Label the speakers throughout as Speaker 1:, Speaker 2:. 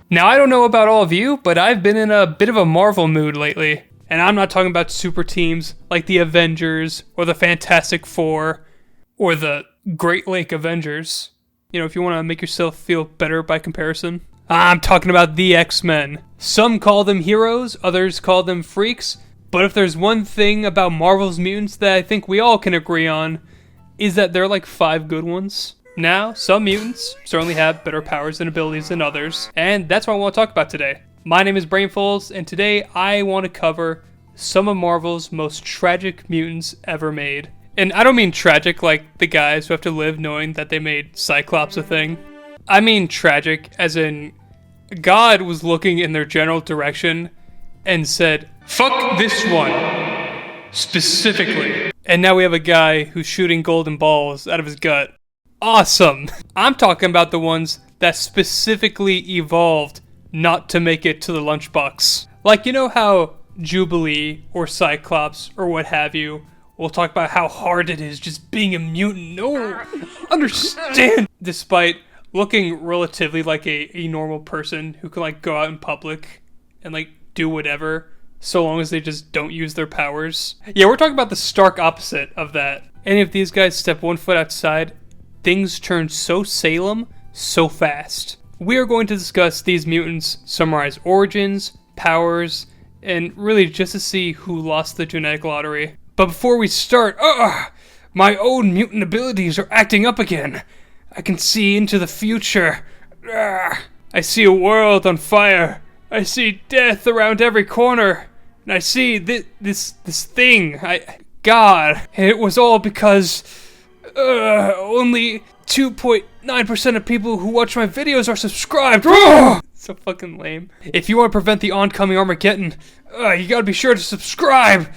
Speaker 1: Now, I don't know about all of you, but I've been in a bit of a Marvel mood lately. And I'm not talking about super teams like the Avengers or the Fantastic Four or the Great Lake Avengers. You know, if you want to make yourself feel better by comparison. I'm talking about the X-Men. Some call them heroes, others call them freaks. But if there's one thing about Marvel's mutants that I think we all can agree on, is that they're like 5 good ones. Now, some mutants certainly have better powers and abilities than others, and that's what I want to talk about today. My name is Brainfolds, and today I want to cover some of Marvel's most tragic mutants ever made. And I don't mean tragic like the guys who have to live knowing that they made Cyclops a thing. I mean tragic as in God was looking in their general direction and said, "Fuck this one," specifically. And now we have a guy who's shooting golden balls out of his gut. Awesome! I'm talking about the ones that specifically evolved not to make it to the lunchbox. Like, you know how Jubilee or Cyclops or what have you will talk about how hard it is just being a mutant? No! Understand! Despite looking relatively like a normal person who can like go out in public and like do whatever, so long as they just don't use their powers. Yeah, we're talking about the stark opposite of that. Any of these guys step one foot outside, things turn so Salem so fast. We are going to discuss these mutants, summarize origins, powers, and really just to see who lost the genetic lottery. But before we start, my own mutant abilities are acting up again. I can see into the future. I see a world on fire. I see death around every corner. And I see this thing. God. And it was all because only 2.9% of people who watch my videos are subscribed. So fucking lame. If you want to prevent the oncoming Armageddon, you gotta be sure to subscribe.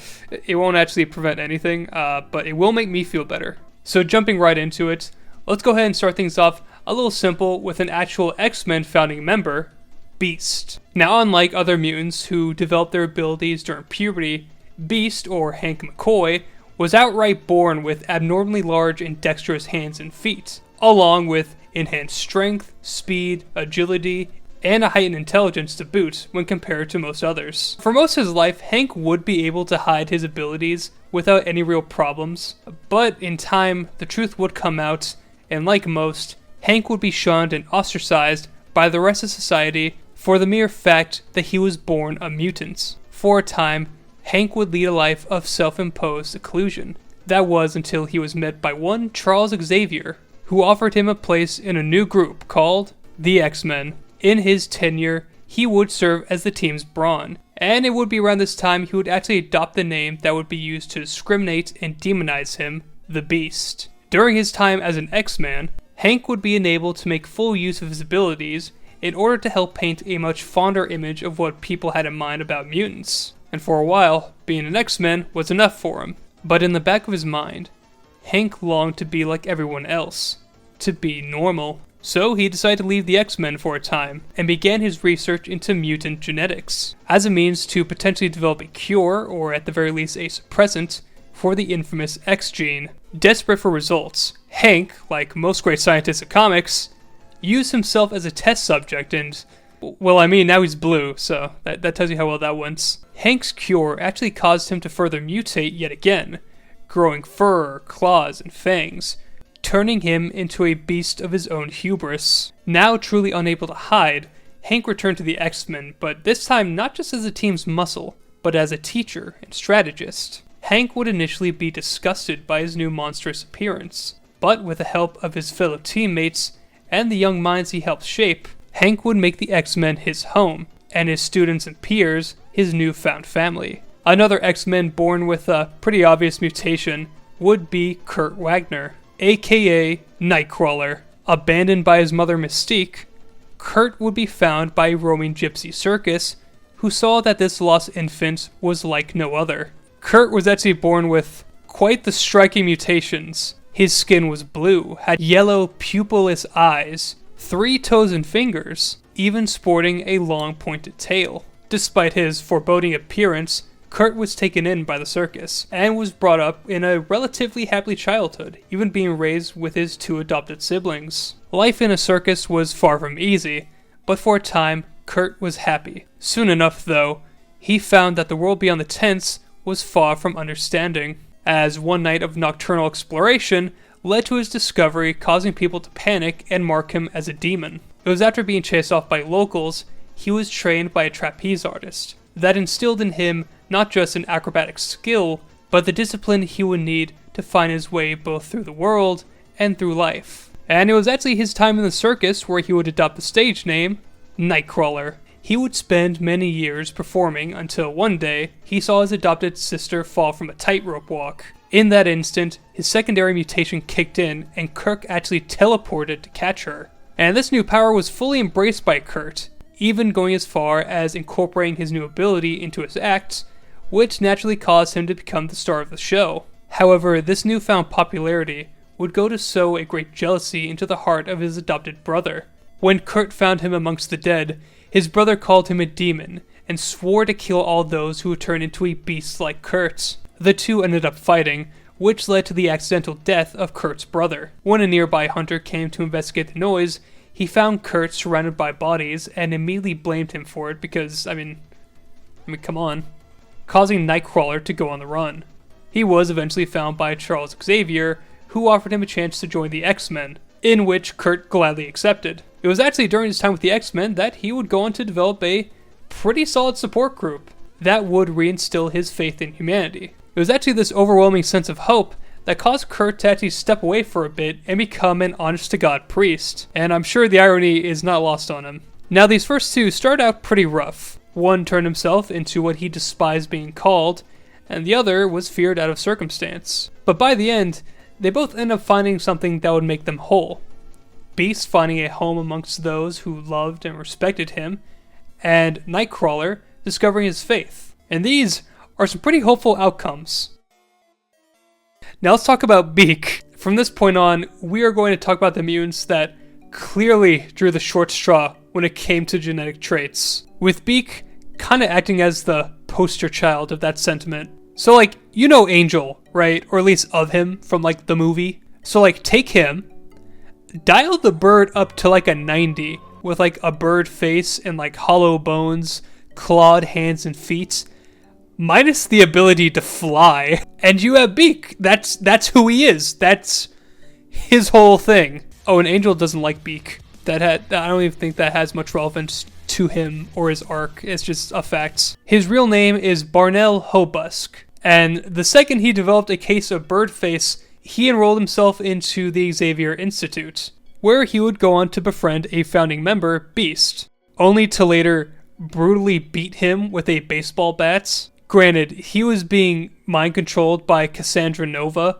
Speaker 1: It won't actually prevent anything, but it will make me feel better. So jumping right into it, let's go ahead and start things off a little simple with an actual X-Men founding member, Beast. Now, unlike other mutants who developed their abilities during puberty, Beast, or Hank McCoy, was outright born with abnormally large and dexterous hands and feet, along with enhanced strength, speed, agility, and a heightened intelligence to boot when compared to most others. For most of his life, Hank would be able to hide his abilities without any real problems, but in time, the truth would come out, and like most, Hank would be shunned and ostracized by the rest of society for the mere fact that he was born a mutant. For a time, Hank would lead a life of self-imposed seclusion. That was until he was met by one Charles Xavier, who offered him a place in a new group called the X-Men. In his tenure, he would serve as the team's brawn, and it would be around this time he would actually adopt the name that would be used to discriminate and demonize him, the Beast. During his time as an X-Man, Hank would be enabled to make full use of his abilities in order to help paint a much fonder image of what people had in mind about mutants. And for a while, being an X-Men was enough for him. But in the back of his mind, Hank longed to be like everyone else, to be normal. So he decided to leave the X-Men for a time, and began his research into mutant genetics, as a means to potentially develop a cure, or at the very least a suppressant, for the infamous X gene. Desperate for results, Hank, like most great scientists of comics, used himself as a test subject and, well, I mean, now he's blue, so that tells you how well that went. Hank's cure actually caused him to further mutate yet again, growing fur, claws, and fangs, turning him into a beast of his own hubris. Now truly unable to hide, Hank returned to the X-Men, but this time not just as the team's muscle, but as a teacher and strategist. Hank would initially be disgusted by his new monstrous appearance, but with the help of his fellow teammates and the young minds he helped shape, Hank would make the X-Men his home, and his students and peers his newfound family. Another X-Men born with a pretty obvious mutation would be Kurt Wagner, aka Nightcrawler. Abandoned by his mother Mystique, Kurt would be found by a roaming gypsy circus who saw that this lost infant was like no other. Kurt was actually born with quite the striking mutations. His skin was blue, had yellow pupilless eyes, 3 toes and fingers, even sporting a long pointed tail. Despite his foreboding appearance, Kurt was taken in by the circus, and was brought up in a relatively happy childhood, even being raised with his 2 adopted siblings. Life in a circus was far from easy, but for a time, Kurt was happy. Soon enough, though, he found that the world beyond the tents was far from understanding, as one night of nocturnal exploration led to his discovery, causing people to panic and mark him as a demon. It was after being chased off by locals, he was trained by a trapeze artist that instilled in him not just an acrobatic skill, but the discipline he would need to find his way both through the world and through life. And it was actually his time in the circus where he would adopt the stage name, Nightcrawler. He would spend many years performing until one day he saw his adopted sister fall from a tightrope walk. In that instant, his secondary mutation kicked in and Kurt actually teleported to catch her. And this new power was fully embraced by Kurt, even going as far as incorporating his new ability into his acts, which naturally caused him to become the star of the show. However, this newfound popularity would go to sow a great jealousy into the heart of his adopted brother. When Kurt found him amongst the dead, his brother called him a demon and swore to kill all those who would turn into a beast like Kurt. The two ended up fighting, which led to the accidental death of Kurt's brother. When a nearby hunter came to investigate the noise, he found Kurt surrounded by bodies and immediately blamed him for it because, I mean, come on, causing Nightcrawler to go on the run. He was eventually found by Charles Xavier, who offered him a chance to join the X-Men, in which Kurt gladly accepted. It was actually during his time with the X-Men that he would go on to develop a pretty solid support group that would reinstill his faith in humanity. It was actually this overwhelming sense of hope that caused Kurt to actually step away for a bit and become an honest-to-God priest, and I'm sure the irony is not lost on him. Now, these first two started out pretty rough. One turned himself into what he despised being called, and the other was feared out of circumstance. But by the end, they both end up finding something that would make them whole. Beast finding a home amongst those who loved and respected him, and Nightcrawler discovering his faith. And these are some pretty hopeful outcomes. Now let's talk about Beak. From this point on, we are going to talk about the mutants that clearly drew the short straw when it came to genetic traits, with Beak kind of acting as the poster child of that sentiment. So like, you know Angel, right? Or at least of him from like the movie. So like, take him, dial the bird up to like a 90 with like a bird face and like hollow bones, clawed hands and feet, minus the ability to fly, and you have Beak. That's who he is. That's his whole thing. Oh, and Angel doesn't like Beak. I don't even think that has much relevance to him or his arc. It's just a fact. His real name is Barnell Hobusk, and the second he developed a case of bird face, he enrolled himself into the Xavier Institute, where he would go on to befriend a founding member, Beast, only to later brutally beat him with a baseball bat. Granted, he was being mind-controlled by Cassandra Nova,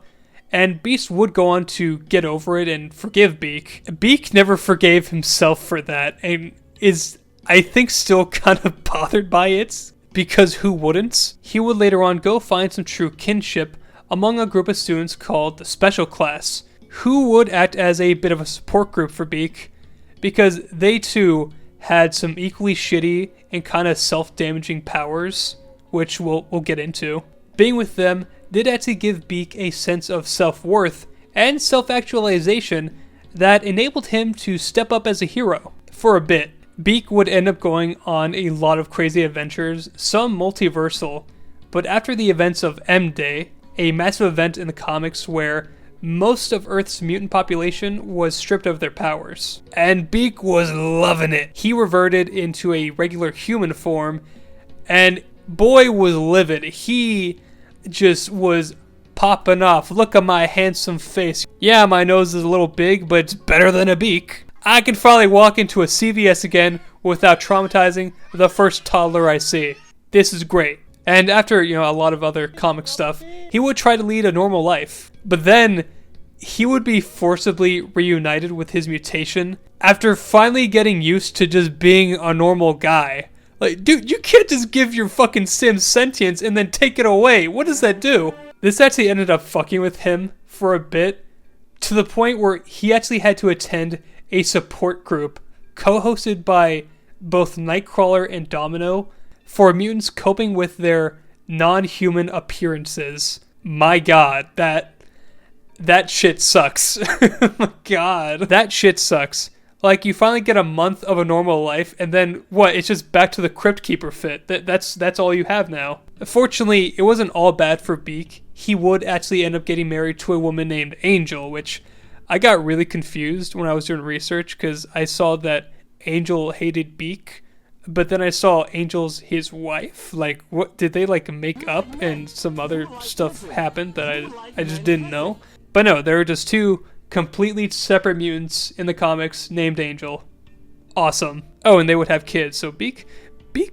Speaker 1: and Beast would go on to get over it and forgive Beak. Beak never forgave himself for that, and is, I think, still kind of bothered by it, because who wouldn't? He would later on go find some true kinship among a group of students called the Special Class, who would act as a bit of a support group for Beak, because they too had some equally shitty and kind of self-damaging powers, which we'll get into. Being with them did actually give Beak a sense of self-worth and self-actualization that enabled him to step up as a hero. For a bit, Beak would end up going on a lot of crazy adventures, some multiversal, but after the events of M-Day, a massive event in the comics where most of Earth's mutant population was stripped of their powers, and Beak was loving it. He reverted into a regular human form, and boy was livid. He just was popping off. Look at my handsome face. Yeah, my nose is a little big, but it's better than a beak. I can finally walk into a CVS again without traumatizing the first toddler I see. This is great. And after, a lot of other comic stuff, he would try to lead a normal life. But then he would be forcibly reunited with his mutation after finally getting used to just being a normal guy. Like, dude, you can't just give your fucking sim sentience and then take it away. What does that do? This actually ended up fucking with him for a bit, to the point where he actually had to attend a support group co-hosted by both Nightcrawler and Domino for mutants coping with their non-human appearances. My god, that shit sucks. Oh my god. That shit sucks. Like, you finally get a month of a normal life, and then, what, it's just back to the Crypt Keeper fit. That's all you have now. Fortunately, it wasn't all bad for Beak. He would actually end up getting married to a woman named Angel, which I got really confused when I was doing research, because I saw that Angel hated Beak, but then I saw Angel's his wife. Like, what, did they, like, make up and some other stuff happened that I just didn't know? But no, there were just two completely separate mutants in the comics named Angel. Awesome. Oh, and they would have kids. So Beak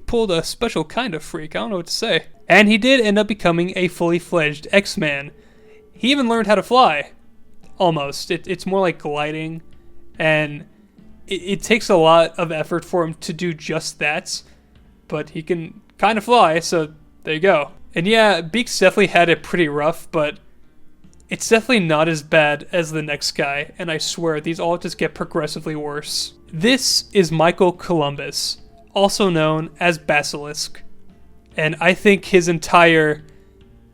Speaker 1: pulled a special kind of freak. I don't know what to say. And he did end up becoming a fully fledged X-Man. He even learned how to fly. Almost. It's more like gliding. And it takes a lot of effort for him to do just that. But he can kind of fly, so there you go. And yeah, Beak's definitely had it pretty rough, but it's definitely not as bad as the next guy, and I swear these all just get progressively worse. This is Michael Columbus, also known as Basilisk, and I think his entire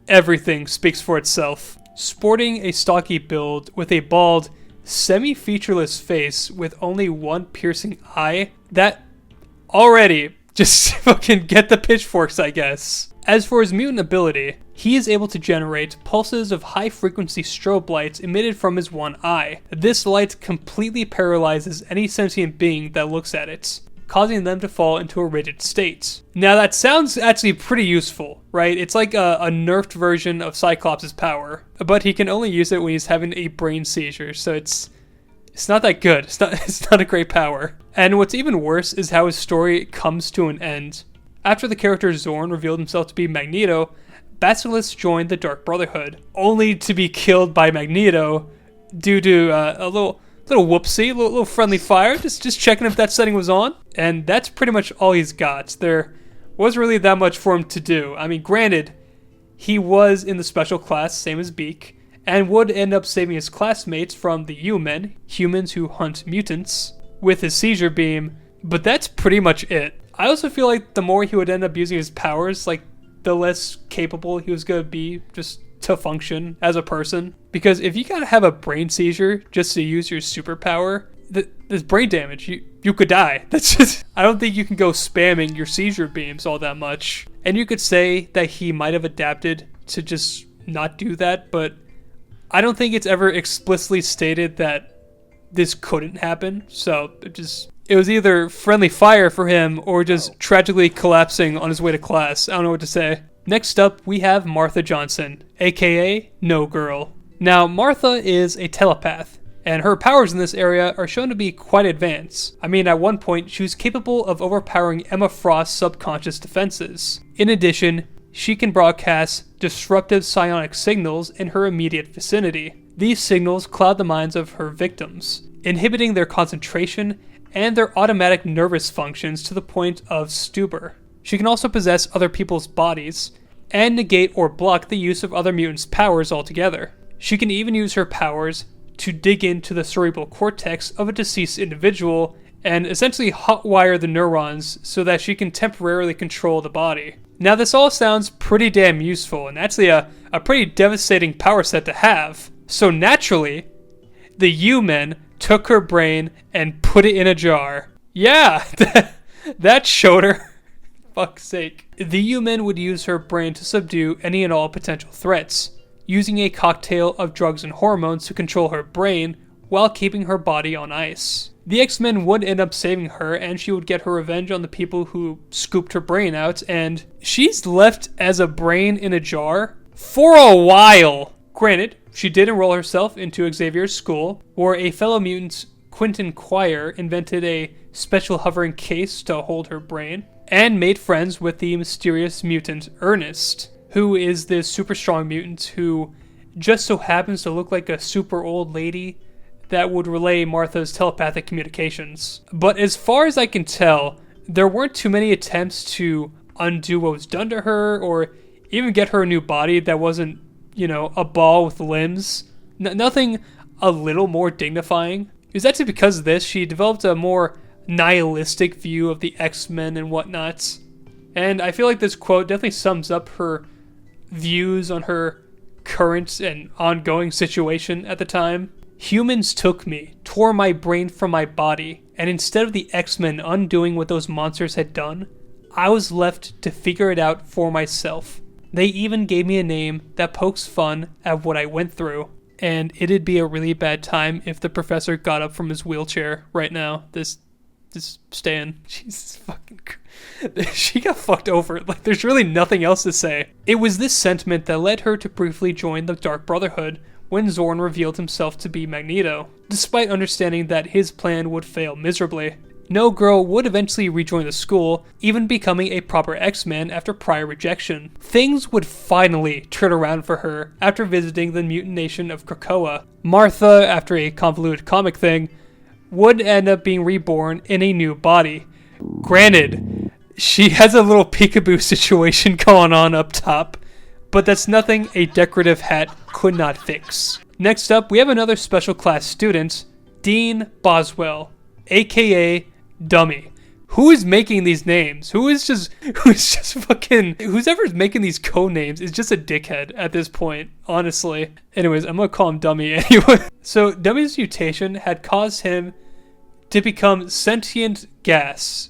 Speaker 1: everything speaks for itself. Sporting a stocky build with a bald, semi-featureless face with only one piercing eye, that already just fucking get the pitchforks, I guess. As for his mutant ability, he is able to generate pulses of high-frequency strobe lights emitted from his one eye. This light completely paralyzes any sentient being that looks at it, causing them to fall into a rigid state. Now that sounds actually pretty useful, right? It's like a nerfed version of Cyclops' power, but he can only use it when he's having a brain seizure, so it's not that good. It's not a great power. And what's even worse is how his story comes to an end. After the character Zorn revealed himself to be Magneto, Basilisk joined the Dark Brotherhood, only to be killed by Magneto due to a little whoopsie, a little friendly fire, just checking if that setting was on. And that's pretty much all he's got. There wasn't really that much for him to do. I mean, granted, he was in the special class, same as Beak, and would end up saving his classmates from the U-Men, humans who hunt mutants, with his seizure beam, but that's pretty much it. I also feel like the more he would end up using his powers, like, the less capable he was going to be just to function as a person. Because if you gotta have a brain seizure just to use your superpower, there's brain damage. You could die. That's just, I don't think you can go spamming your seizure beams all that much. And you could say that he might have adapted to just not do that, but I don't think it's ever explicitly stated that this couldn't happen. So it was either friendly fire for him or just tragically collapsing on his way to class. I don't know what to say. Next up, we have Martha Johnson, aka No Girl. Now, Martha is a telepath, and her powers in this area are shown to be quite advanced. I mean, at one point, she was capable of overpowering Emma Frost's subconscious defenses. In addition, she can broadcast disruptive psionic signals in her immediate vicinity. These signals cloud the minds of her victims, inhibiting their concentration and their automatic nervous functions to the point of stupor. She can also possess other people's bodies, and negate or block the use of other mutants' powers altogether. She can even use her powers to dig into the cerebral cortex of a deceased individual and essentially hotwire the neurons so that she can temporarily control the body. Now this all sounds pretty damn useful, and actually a pretty devastating power set to have. So naturally, the U-Men took her brain and put it in a jar. Yeah, that showed her. Fuck's sake. The U-Men would use her brain to subdue any and all potential threats, using a cocktail of drugs and hormones to control her brain while keeping her body on ice. The X-Men would end up saving her, and she would get her revenge on the people who scooped her brain out, and she's left as a brain in a jar for a while. Granted, she did enroll herself into Xavier's school, where a fellow mutant, Quentin Quire, invented a special hovering case to hold her brain, and made friends with the mysterious mutant Ernest, who is this super strong mutant who just so happens to look like a super old lady that would relay Martha's telepathic communications. But as far as I can tell, there weren't too many attempts to undo what was done to her, or even get her a new body that wasn't, a ball with limbs. Nothing a little more dignifying. It was actually because of this, she developed a more nihilistic view of the X-Men and whatnot. And I feel like this quote definitely sums up her views on her current and ongoing situation at the time. Humans took me, tore my brain from my body, and instead of the X-Men undoing what those monsters had done, I was left to figure it out for myself. They even gave me a name that pokes fun at what I went through, and it'd be a really bad time if the professor got up from his wheelchair right now. This Stan. Jesus fucking she got fucked over. Like, there's really nothing else to say. It was this sentiment that led her to briefly join the Dark Brotherhood when Zorn revealed himself to be Magneto, despite understanding that his plan would fail miserably. No Girl would eventually rejoin the school, even becoming a proper X-Men after prior rejection. Things would finally turn around for her after visiting the mutant nation of Krakoa. Martha, after a convoluted comic thing, would end up being reborn in a new body. Granted, she has a little peekaboo situation going on up top, but that's nothing a decorative hat could not fix. Next up, we have another special class student, Dean Boswell, aka Dummy. Who is making these names? Who's ever making these code names is just a dickhead at this point, honestly. Anyways, I'm gonna call him Dummy anyway. So, Dummy's mutation had caused him to become sentient gas.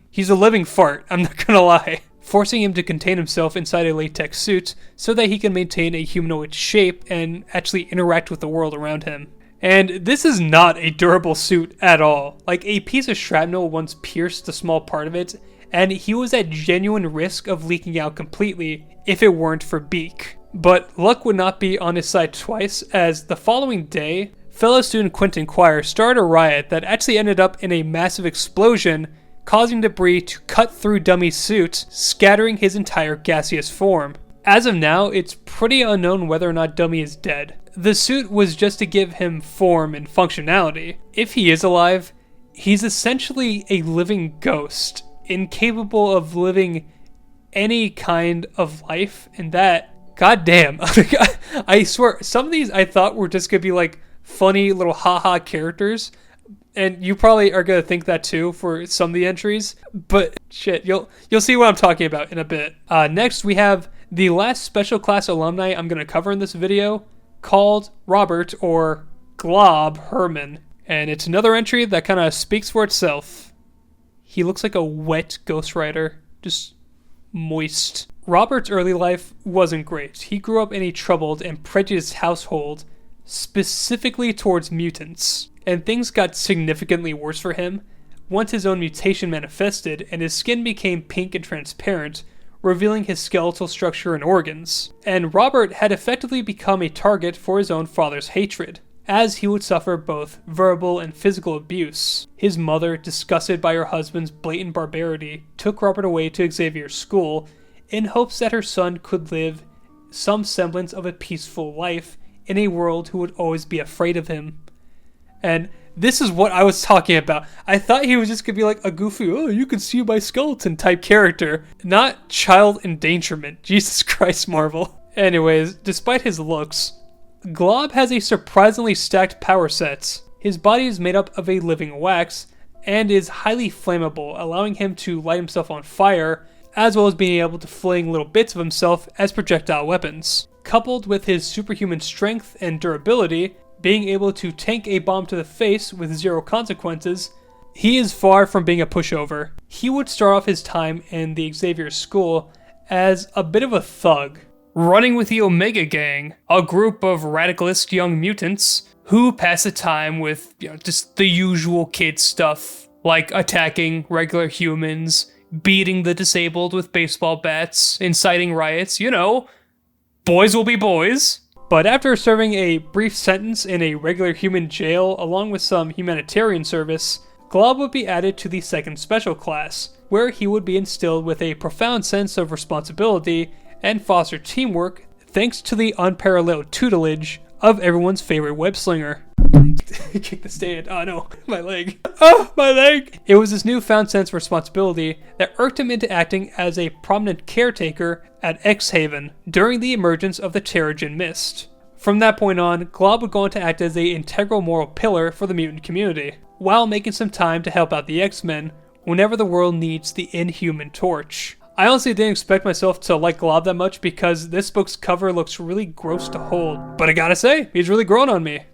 Speaker 1: He's a living fart, I'm not gonna lie. Forcing him to contain himself inside a latex suit so that he can maintain a humanoid shape and actually interact with the world around him. And this is not a durable suit at all. Like, a piece of shrapnel once pierced a small part of it, and he was at genuine risk of leaking out completely if it weren't for Beak. But luck would not be on his side twice, as the following day, fellow student Quentin Quire started a riot that actually ended up in a massive explosion, causing debris to cut through Dummy's suit, scattering his entire gaseous form. As of now, it's pretty unknown whether or not Dummy is dead. The suit was just to give him form and functionality. If he is alive, he's essentially a living ghost, incapable of living any kind of life, and that, goddamn, I swear, some of these I thought were just gonna be like funny little haha characters, and you probably are gonna think that too for some of the entries, but shit, you'll see what I'm talking about in a bit. Next, we have the last special class alumni I'm gonna cover in this video, called Robert, or Glob Herman, and it's another entry that kind of speaks for itself. He looks like a wet Ghost Rider, just moist. Robert's early life wasn't great. He grew up in a troubled and prejudiced household, specifically towards mutants, and things got significantly worse for him once his own mutation manifested and his skin became pink and transparent, revealing his skeletal structure and organs. And Robert had effectively become a target for his own father's hatred, as he would suffer both verbal and physical abuse. His mother, disgusted by her husband's blatant barbarity, took Robert away to Xavier's school in hopes that her son could live some semblance of a peaceful life in a world who would always be afraid of him. And this is what I was talking about. I thought he was just gonna be like a goofy, oh, you can see my skeleton type character, not child endangerment. Jesus Christ, Marvel. Anyways, despite his looks, Glob has a surprisingly stacked power set. His body is made up of a living wax and is highly flammable, allowing him to light himself on fire, as well as being able to fling little bits of himself as projectile weapons. Coupled with his superhuman strength and durability, being able to tank a bomb to the face with zero consequences, he is far from being a pushover. He would start off his time in the Xavier school as a bit of a thug, running with the Omega Gang, a group of radicalist young mutants who pass the time with, just the usual kid stuff, like attacking regular humans, beating the disabled with baseball bats, inciting riots, boys will be boys. But after serving a brief sentence in a regular human jail along with some humanitarian service, Glob would be added to the second special class, where he would be instilled with a profound sense of responsibility and foster teamwork thanks to the unparalleled tutelage of everyone's favorite web-slinger. Kick the stand. Oh no, my leg. Oh, my leg! It was this newfound sense of responsibility that irked him into acting as a prominent caretaker at X-Haven during the emergence of the Terrigen Mist. From that point on, Glob would go on to act as an integral moral pillar for the mutant community, while making some time to help out the X-Men whenever the world needs the Inhuman Torch. I honestly didn't expect myself to like Glob that much because this book's cover looks really gross to hold, but I gotta say, he's really grown on me.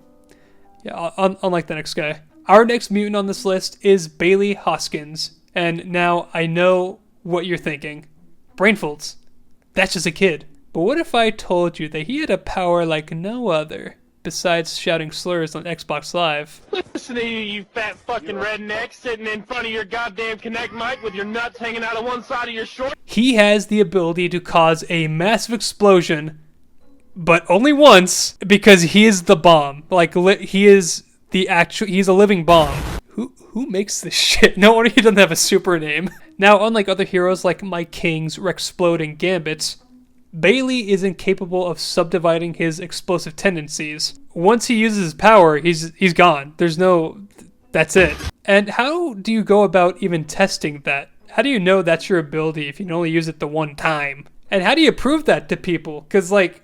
Speaker 1: Yeah, unlike the next guy. Our next mutant on this list is Bailey Hoskins. And now I know what you're thinking. Brainfolds. That's just a kid. But what if I told you that he had a power like no other, besides shouting slurs on Xbox Live?
Speaker 2: Listen to you fat fucking redneck sitting in front of your goddamn Kinect mic with your nuts hanging out of one side of your short.
Speaker 1: He has the ability to cause a massive explosion, but only once, because he is the bomb. Like, he's a living bomb. Who makes this shit? No wonder he doesn't have a super name. Now, unlike other heroes like Mike King's Rexplode and Gambits, Bailey is incapable of subdividing his explosive tendencies. Once he uses his power, he's gone. That's it. And how do you go about even testing that? How do you know that's your ability if you can only use it the one time? And how do you prove that to people? Because, like,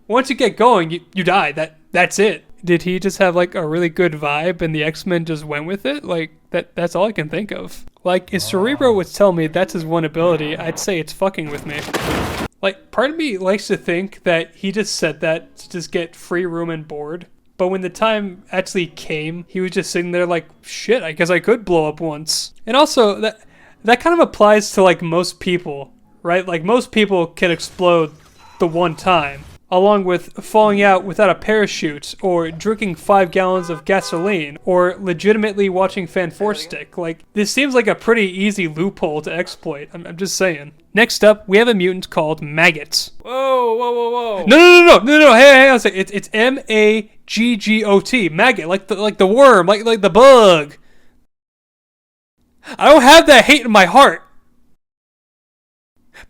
Speaker 1: once you get going, you die. That's it. Did he just have, like, a really good vibe and the X-Men just went with it? Like, that's all I can think of. Like, if Cerebro would tell me that's his one ability, I'd say it's fucking with me. Like, part of me likes to think that he just said that to just get free room and board. But when the time actually came, he was just sitting there like, shit, I guess I could blow up once. And also, that kind of applies to, like, most people, right? Like, most people can explode the one time, along with falling out without a parachute, or drinking 5 gallons of gasoline, or legitimately watching Fan 4 Stick. Like, this seems like a pretty easy loophole to exploit. I'm just saying. Next up, we have a mutant called MAGGOT.
Speaker 2: Whoa.
Speaker 1: No, hey, on a second. It's MAGGOT, maggot, like the worm, like the bug. I don't have that hate in my heart.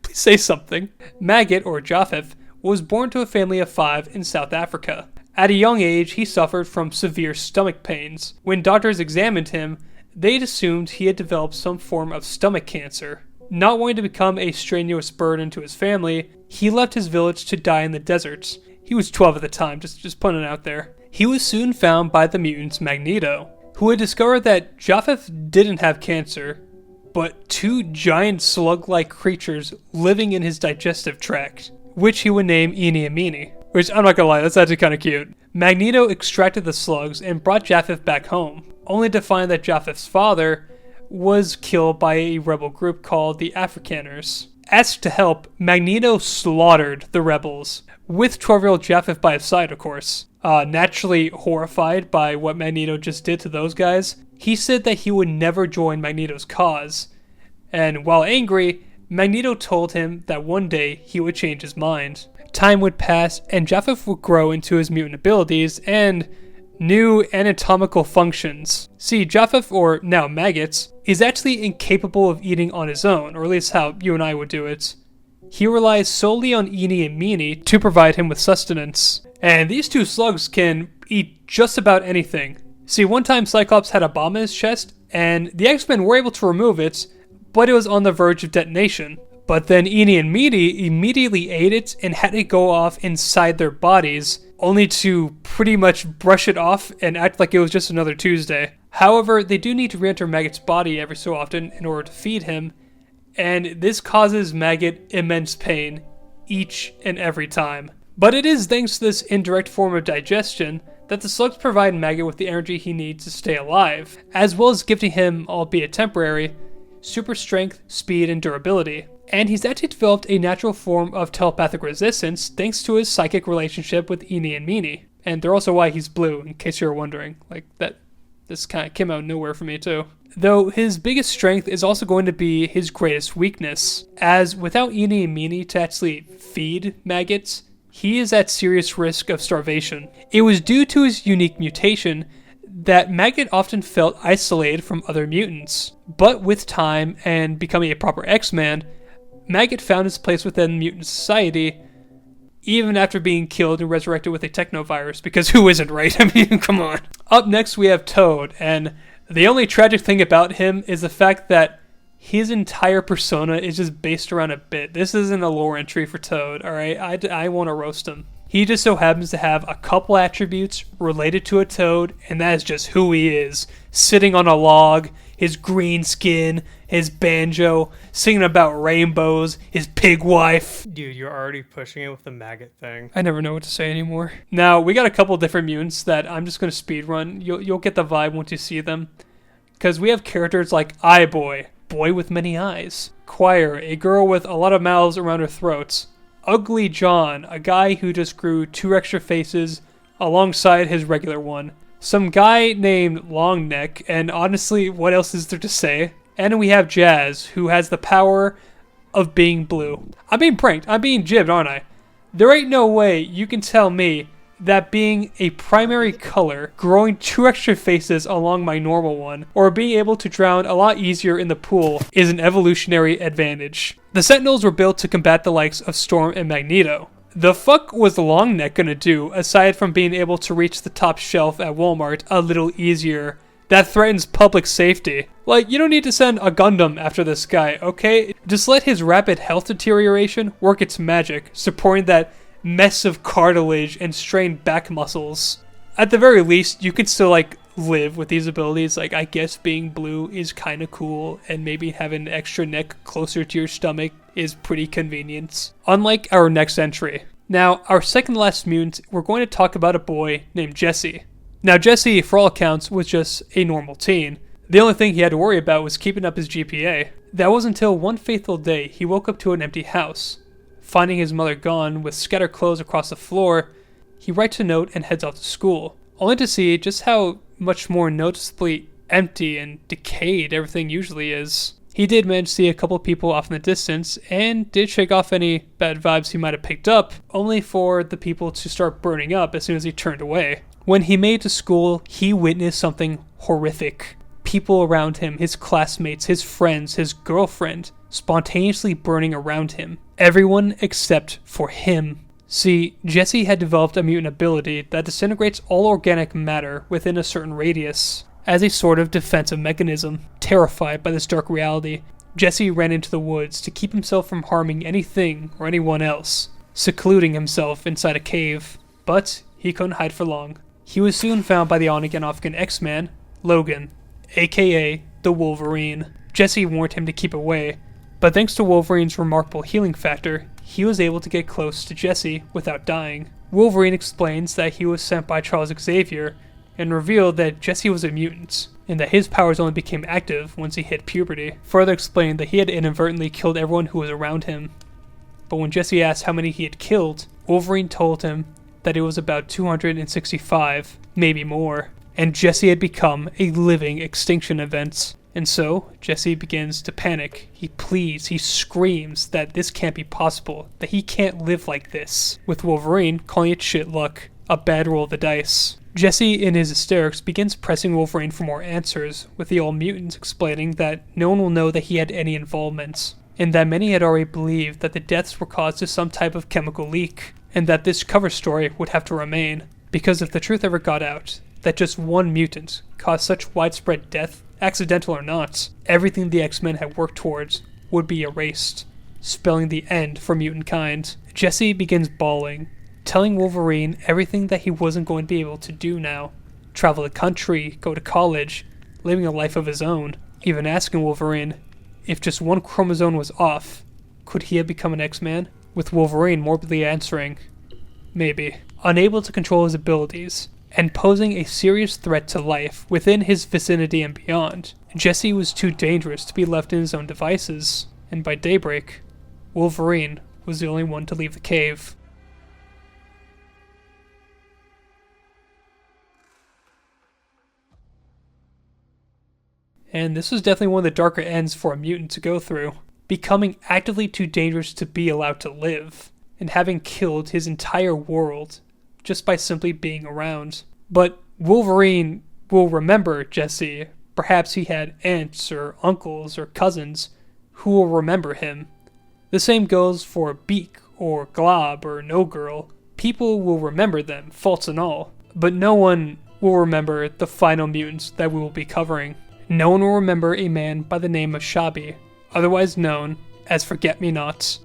Speaker 1: Please say something. MAGGOT, or Japheth, was born to a family of 5 in South Africa. At a young age, he suffered from severe stomach pains. When doctors examined him, they'd assumed he had developed some form of stomach cancer. Not wanting to become a strenuous burden to his family, he left his village to die in the deserts. He was 12 at the time, just putting it out there. He was soon found by the mutants Magneto, who had discovered that Japheth didn't have cancer, but 2 giant slug-like creatures living in his digestive tract, which he would name Eenie and Meenie. Which, I'm not gonna lie, that's actually kinda cute. Magneto extracted the slugs and brought Japheth back home, only to find that Japheth's father was killed by a rebel group called the Afrikaners. Asked to help, Magneto slaughtered the rebels, with 12-year-old Japheth by his side, of course. Naturally horrified by what Magneto just did to those guys, he said that he would never join Magneto's cause. And while angry, Magneto told him that one day he would change his mind. Time would pass, and Japheth would grow into his mutant abilities and new anatomical functions. See, Japheth, or now MAGGOT, is actually incapable of eating on his own, or at least how you and I would do it. He relies solely on Eenie and Meenie to provide him with sustenance. And these 2 slugs can eat just about anything. See, one time Cyclops had a bomb in his chest, and the X-Men were able to remove it, but it was on the verge of detonation. But then Eenie and Meenie immediately ate it and had it go off inside their bodies, only to pretty much brush it off and act like it was just another Tuesday. However, they do need to re-enter Maggot's body every so often in order to feed him, and this causes MAGGOT immense pain each and every time. But it is thanks to this indirect form of digestion that the slugs provide MAGGOT with the energy he needs to stay alive, as well as gifting him, albeit temporary, super strength, speed, and durability. And he's actually developed a natural form of telepathic resistance thanks to his psychic relationship with Eenie and Meenie. And they're also why he's blue, in case you're wondering. Like, this kind of came out of nowhere for me too. Though his biggest strength is also going to be his greatest weakness, as without Eenie and Meenie to actually feed MAGGOT, he is at serious risk of starvation. It was due to his unique mutation that MAGGOT often felt isolated from other mutants. But with time and becoming a proper X-Man, MAGGOT found his place within mutant society, even after being killed and resurrected with a technovirus, because who isn't, right? I mean, come on. Up next we have Toad, and the only tragic thing about him is the fact that his entire persona is just based around a bit. This isn't a lore entry for Toad, alright? I want to roast him. He just so happens to have a couple attributes related to a toad, and that is just who he is. Sitting on a log, his green skin, his banjo, singing about rainbows, his pig wife.
Speaker 3: Dude, you're already pushing it with the maggot thing.
Speaker 1: I never know what to say anymore. Now, we got a couple different mutants that I'm just going to speedrun. You'll get the vibe once you see them. Because we have characters like Eye Boy, boy with many eyes. Choir, a girl with a lot of mouths around her throat. Ugly John, a guy who just grew 2 extra faces alongside his regular one. Some guy named Longneck, and honestly, what else is there to say? And we have Jazz, who has the power of being blue. I'm being pranked. I'm being jibbed, aren't I? There ain't no way you can tell me that being a primary color, growing 2 extra faces along my normal one, or being able to drown a lot easier in the pool is an evolutionary advantage. The Sentinels were built to combat the likes of Storm and Magneto. The fuck was Longneck gonna do, aside from being able to reach the top shelf at Walmart a little easier? That threatens public safety. Like, you don't need to send a Gundam after this guy, okay? Just let his rapid health deterioration work its magic, supporting that mess of cartilage and strained back muscles. At the very least, you can still, like, live with these abilities. Like, I guess being blue is kind of cool, and maybe having an extra neck closer to your stomach is pretty convenient. Unlike our next entry. Now, our second to last mutant, we're going to talk about a boy named Jesse. Now, Jesse, for all accounts, was just a normal teen. The only thing he had to worry about was keeping up his GPA. That was until one fateful day he woke up to an empty house. Finding his mother gone with scattered clothes across the floor, he writes a note and heads off to school, only to see just how much more noticeably empty and decayed everything usually is. He did manage to see a couple people off in the distance, and did shake off any bad vibes he might have picked up, only for the people to start burning up as soon as he turned away. When he made it to school, he witnessed something horrific. People around him, his classmates, his friends, his girlfriend, spontaneously burning around him. Everyone except for him. See, Jesse had developed a mutant ability that disintegrates all organic matter within a certain radius. As a sort of defensive mechanism, terrified by this dark reality, Jesse ran into the woods to keep himself from harming anything or anyone else, secluding himself inside a cave. But he couldn't hide for long. He was soon found by the on-again off-again X-Man, Logan, aka the Wolverine. Jesse warned him to keep away, but thanks to Wolverine's remarkable healing factor, he was able to get close to Jesse without dying. Wolverine explains that he was sent by Charles Xavier, and revealed that Jesse was a mutant, and that his powers only became active once he hit puberty, further explaining that he had inadvertently killed everyone who was around him. But when Jesse asked how many he had killed, Wolverine told him that it was about 265, maybe more, and Jesse had become a living extinction event. And so, Jesse begins to panic. He pleads, he screams that this can't be possible, that he can't live like this, with Wolverine calling it shit luck, a bad roll of the dice. Jesse, in his hysterics, begins pressing Wolverine for more answers, with the old mutant explaining that no one will know that he had any involvement, and that many had already believed that the deaths were caused to some type of chemical leak, and that this cover story would have to remain, because if the truth ever got out, that just one mutant caused such widespread death, accidental or not, everything the X-Men had worked towards would be erased, spelling the end for mutant kind. Jesse begins bawling, telling Wolverine everything that he wasn't going to be able to do now. Travel the country, go to college, living a life of his own, even asking Wolverine if just one chromosome was off, could he have become an X-Man? With Wolverine morbidly answering, maybe. Unable to control his abilities, and posing a serious threat to life within his vicinity and beyond, Jesse was too dangerous to be left in his own devices, and by daybreak, Wolverine was the only one to leave the cave. And this was definitely one of the darker ends for a mutant to go through, becoming actively too dangerous to be allowed to live, and having killed his entire world just by simply being around. But Wolverine will remember Jesse. Perhaps he had aunts or uncles or cousins who will remember him. The same goes for Beak or Glob or No Girl. People will remember them, faults and all, but no one will remember the final mutants that we will be covering. No one will remember a man by the name of Shabby, otherwise known as ForgetMeNot.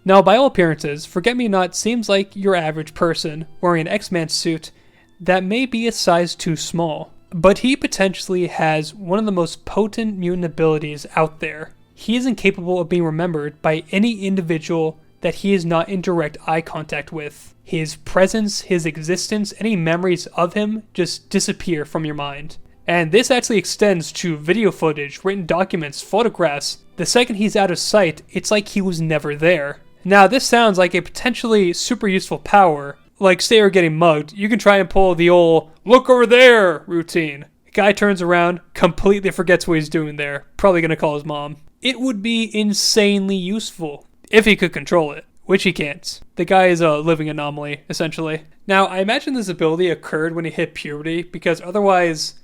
Speaker 1: Now, by all appearances, ForgetMeNot seems like your average person wearing an X-Man suit that may be a size too small. But he potentially has one of the most potent mutant abilities out there. He is incapable of being remembered by any individual that he is not in direct eye contact with. His presence, his existence, any memories of him just disappear from your mind. And this actually extends to video footage, written documents, photographs. The second he's out of sight, it's like he was never there. Now, this sounds like a potentially super useful power. Like, say you're getting mugged, you can try and pull the old, look over there routine. The guy turns around, completely forgets what he's doing there. Probably gonna call his mom. It would be insanely useful if he could control it, which he can't. The guy is a living anomaly, essentially. Now, I imagine this ability occurred when he hit puberty, because otherwise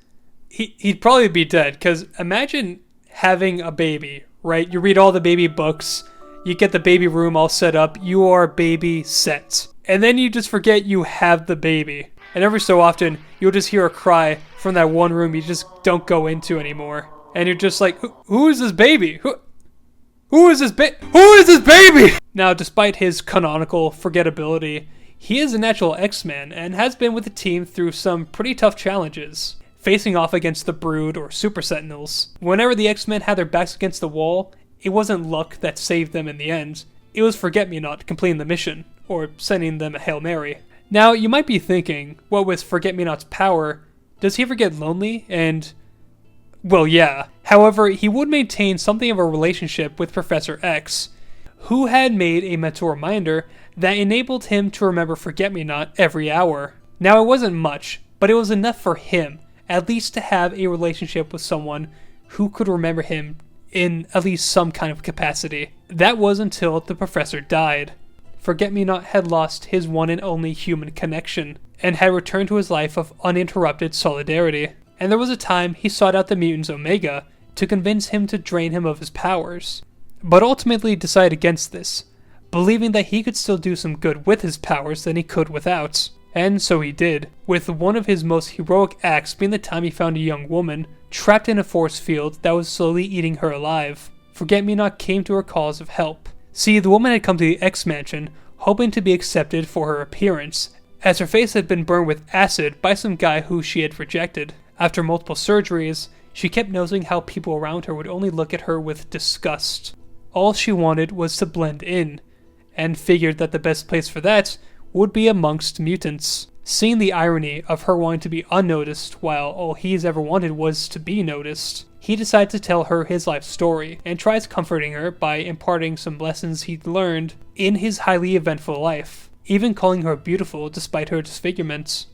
Speaker 1: he'd probably be dead. Because imagine having a baby, right? You read all the baby books, you get the baby room all set up, you are baby set. And then you just forget you have the baby. And every so often, you'll just hear a cry from that one room you just don't go into anymore. And you're just like, who is this baby? Who is this baby? Now, despite his canonical forgettability, he is a natural X-Man and has been with the team through some pretty tough challenges, facing off against the Brood or Super Sentinels. Whenever the X-Men had their backs against the wall, it wasn't luck that saved them in the end. It was ForgetMeNot completing the mission, or sending them a Hail Mary. Now, you might be thinking, what with ForgetMeNot's power, does he ever get lonely? And, well, yeah. However, he would maintain something of a relationship with Professor X, who had made a mental reminder that enabled him to remember ForgetMeNot every hour. Now, it wasn't much, but it was enough for him, at least to have a relationship with someone who could remember him in at least some kind of capacity. That was until the professor died. ForgetMeNot had lost his one and only human connection, and had returned to his life of uninterrupted solidarity. And there was a time he sought out the mutant's Omega to convince him to drain him of his powers, but ultimately decided against this, believing that he could still do some good with his powers than he could without. And so he did, with one of his most heroic acts being the time he found a young woman trapped in a force field that was slowly eating her alive. ForgetMeNot came to her cause of help. See, the woman had come to the X-Mansion hoping to be accepted for her appearance, as her face had been burned with acid by some guy who she had rejected. After multiple surgeries, she kept noticing how people around her would only look at her with disgust. All she wanted was to blend in, and figured that the best place for that would be amongst mutants. Seeing the irony of her wanting to be unnoticed while all he's ever wanted was to be noticed, he decides to tell her his life story, and tries comforting her by imparting some lessons he'd learned in his highly eventful life, even calling her beautiful despite her disfigurements.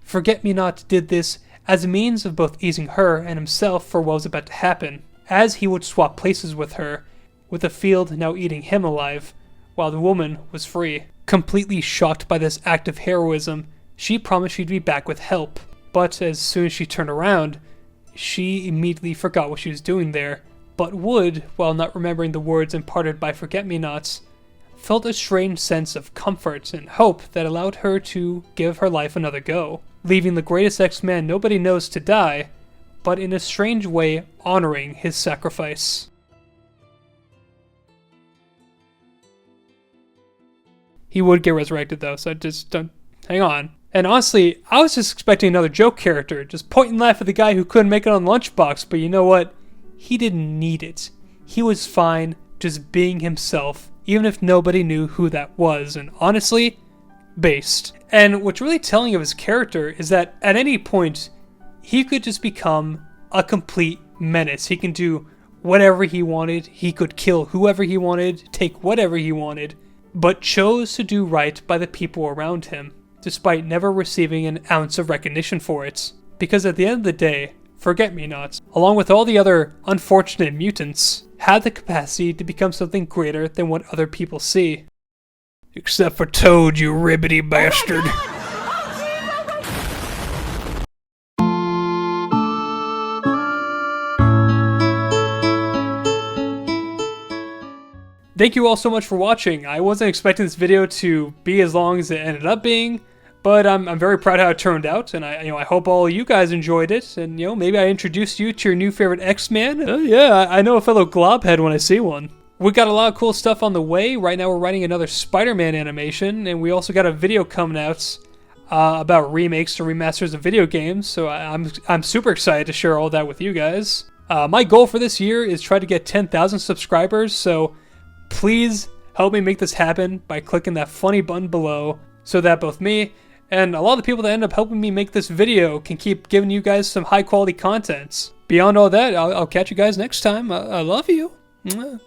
Speaker 1: ForgetMeNot did this as a means of both easing her and himself for what was about to happen, as he would swap places with her, with the field now eating him alive, while the woman was free. Completely shocked by this act of heroism, she promised she'd be back with help, but as soon as she turned around, she immediately forgot what she was doing there, but would, while not remembering the words imparted by ForgetMeNots, felt a strange sense of comfort and hope that allowed her to give her life another go, leaving the greatest X-Man nobody knows to die, but in a strange way honoring his sacrifice. He would get resurrected though, so just don't hang on. And honestly, I was just expecting another joke character, just point and laugh at the guy who couldn't make it on Lunchbox, but you know what? He didn't need it. He was fine just being himself, even if nobody knew who that was, and honestly, based. And what's really telling of his character is that at any point, he could just become a complete menace. He can do whatever he wanted, he could kill whoever he wanted, take whatever he wanted, but chose to do right by the people around him, despite never receiving an ounce of recognition for it. Because at the end of the day, ForgetMeNot, along with all the other unfortunate mutants, had the capacity to become something greater than what other people see. Except for Toad, you ribbity bastard. Thank you all so much for watching. I wasn't expecting this video to be as long as it ended up being, but I'm very proud how it turned out, and I hope all of you guys enjoyed it, and maybe I introduced you to your new favorite X-Man. Yeah, I know a fellow globhead when I see one. We got a lot of cool stuff on the way. Right now we're writing another Spider-Man animation, and we also got a video coming out about remakes and remasters of video games, so I'm super excited to share all that with you guys. My goal for this year is try to get 10,000 subscribers, so please help me make this happen by clicking that funny button below so that both me and a lot of the people that end up helping me make this video can keep giving you guys some high quality content. Beyond all that, I'll catch you guys next time. I love you. Mwah.